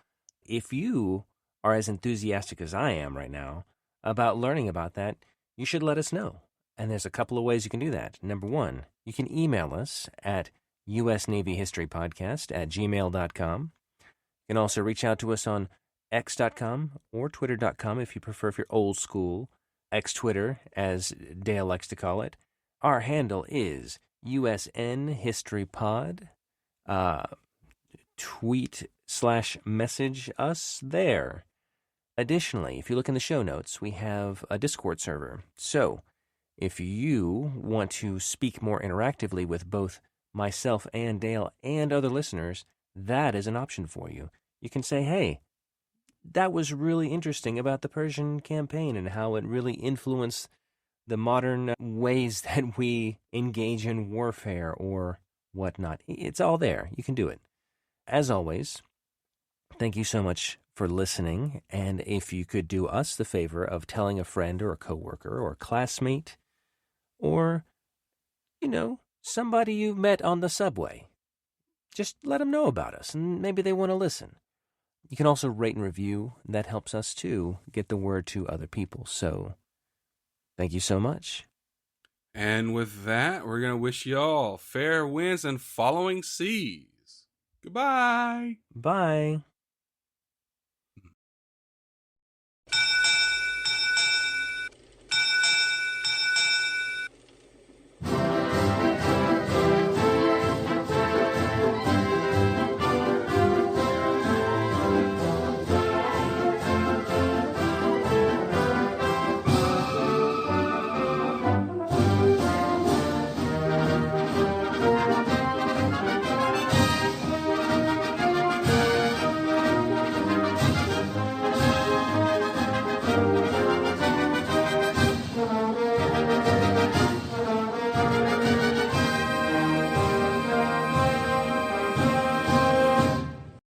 if you are as enthusiastic as I am right now about learning about that, you should let us know. And there's a couple of ways you can do that. Number one, you can email us at usnavyhistorypodcast@gmail.com. You can also reach out to us on x.com or twitter.com if you prefer, if you're old school. X Twitter, as Dale likes to call it. Our handle is USN History Pod. Tweet/message us there. Additionally, if you look in the show notes, we have a Discord server. So if you want to speak more interactively with both myself and Dale and other listeners, that is an option for you. You can say, hey, that was really interesting about the Persian campaign and how it really influenced the modern ways that we engage in warfare or whatnot. It's all there. You can do it. As always, thank you so much for listening. And if you could do us the favor of telling a friend or a coworker or a classmate or, somebody you met on the subway, just let them know about us and maybe they want to listen. You can also rate and review. That helps us to get the word to other people. So thank you so much. And with that, we're going to wish y'all fair winds and following seas. Goodbye. Bye.